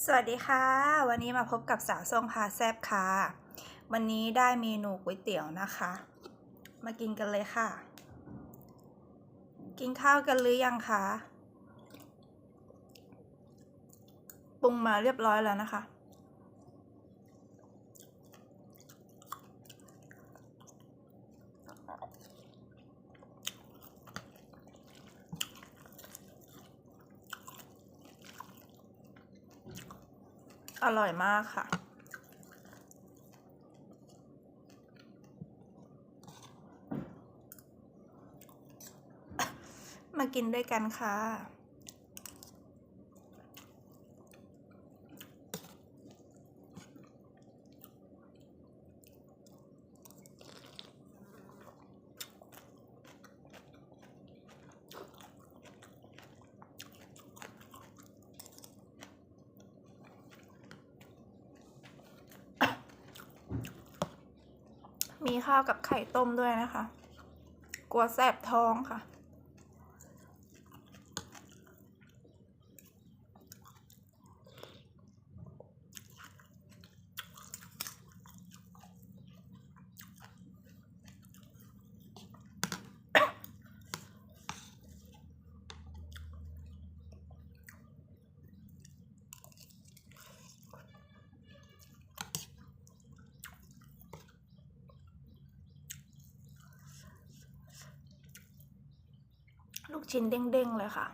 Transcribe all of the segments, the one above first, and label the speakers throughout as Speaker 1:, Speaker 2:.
Speaker 1: สวัสดีค่ะวันนี้มาพบกับสาวส้มพาแซบค่ะวันนี้ได้เมนูก๋วยเตี๋ยวนะคะมากินกันเลยค่ะกินข้าวกันหรือยังคะปรุงมาเรียบร้อยแล้วนะคะอร่อยมากค่ะมากินด้วยกันค่ะมีข้าวกับไข่ต้มด้วยนะคะกลัวแสบท้องค่ะลูกชิ้นเด้งๆเลยค่ะ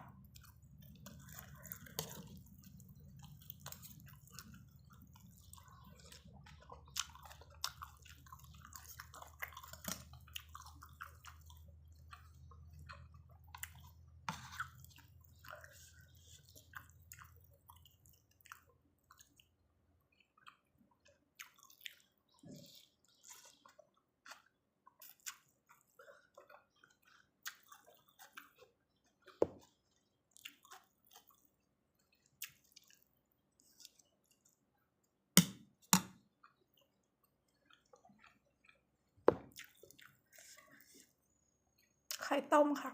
Speaker 1: ไข่ต้มค่ะ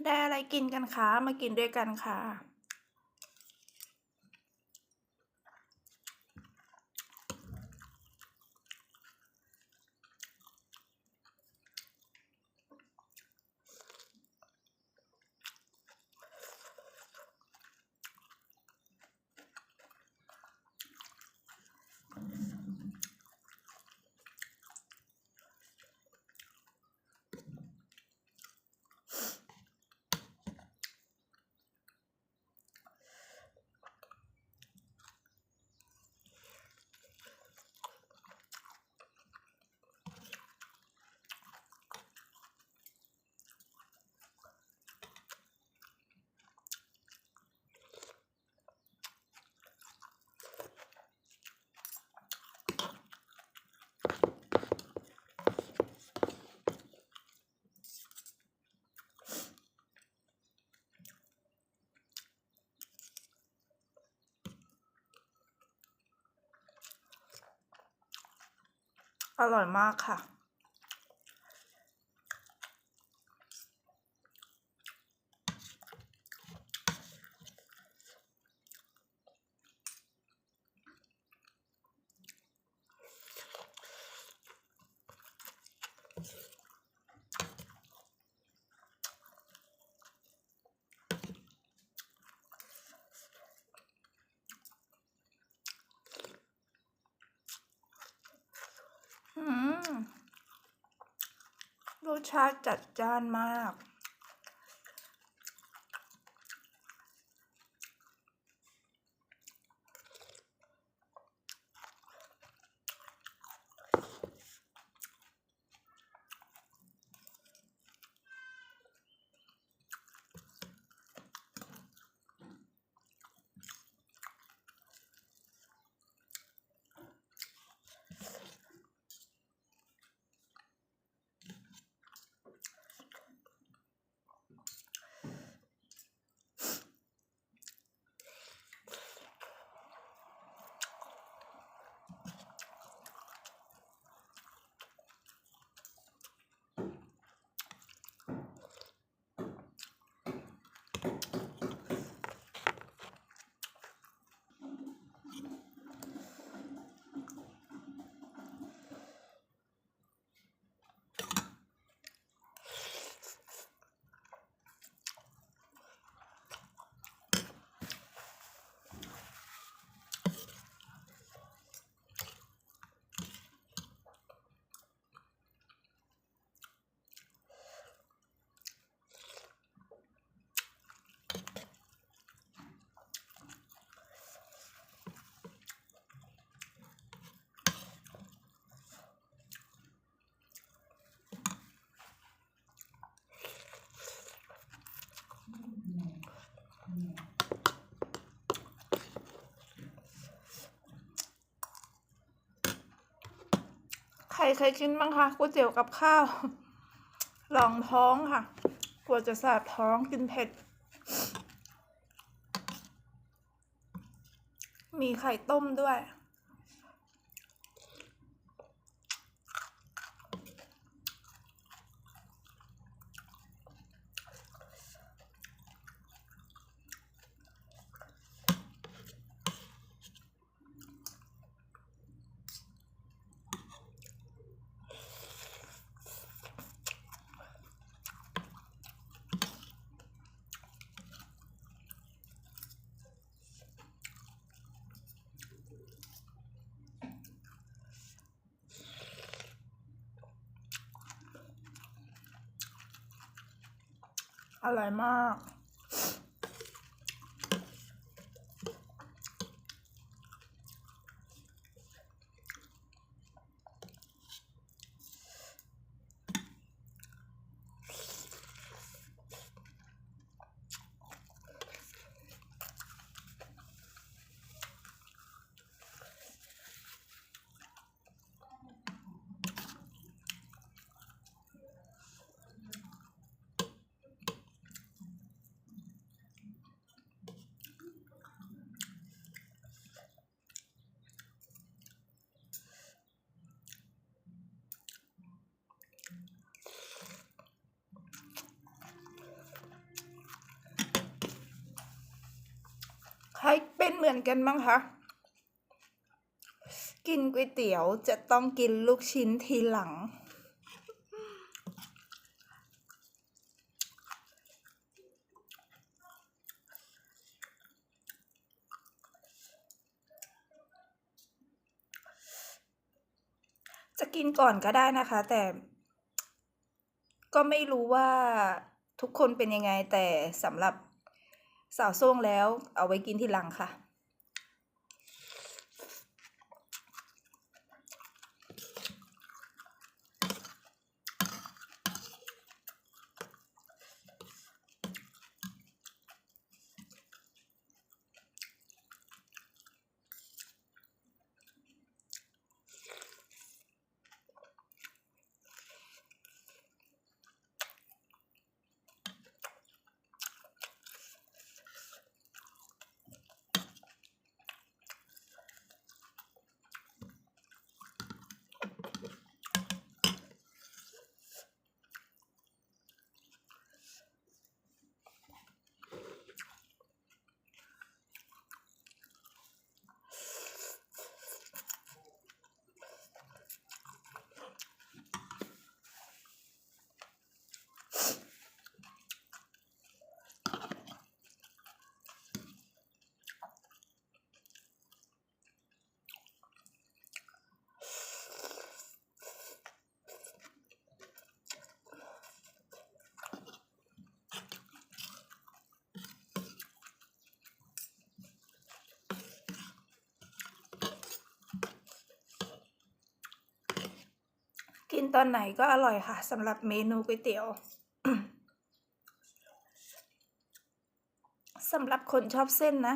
Speaker 1: ได้อะไรกินกันคะมากินด้วยกันค่ะอร่อยมากค่ะรสชาติจัดจ้านมาก เคยกินบ้างคะก๋วยเตี๋ยวกับข้าวรองท้องค่ะกลัวจะแสบท้องกินเผ็ดมีไข่ต้มด้วยอร่อยมากใครเป็นเหมือนกันบ้างคะกินก๋วยเตี๋ยวจะต้องกินลูกชิ้นทีหลังจะกินก่อนก็ได้นะคะแต่ก็ไม่รู้ว่าทุกคนเป็นยังไงแต่สำหรับสาวส้งแล้วเอาไว้กินทีหลังค่ะกินตอนไหนก็อร่อยค่ะสำหรับเมนูก๋วยเตี๋ยวสำหรับคนชอบเส้นนะ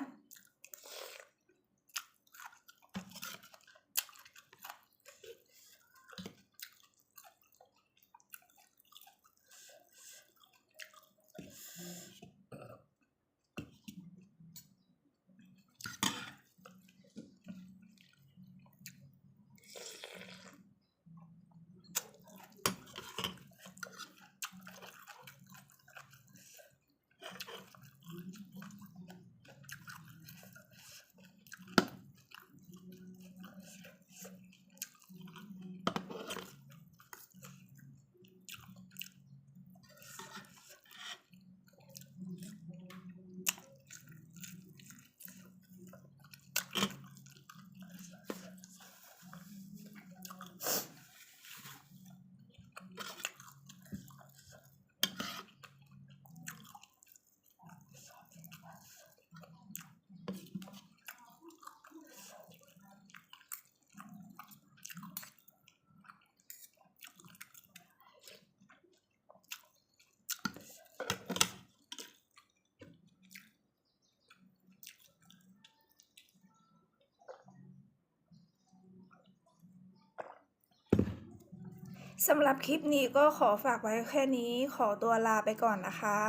Speaker 1: สำหรับคลิปนี้ก็ขอฝากไว้แค่นี้ขอตัวลาไปก่อนนะคะ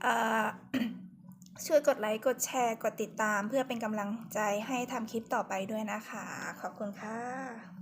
Speaker 1: อ่า ช่วยกดไลค์กดแชร์กดติดตามเพื่อเป็นกำลังใจให้ทำคลิปต่อไปด้วยนะคะขอบคุณค่ะ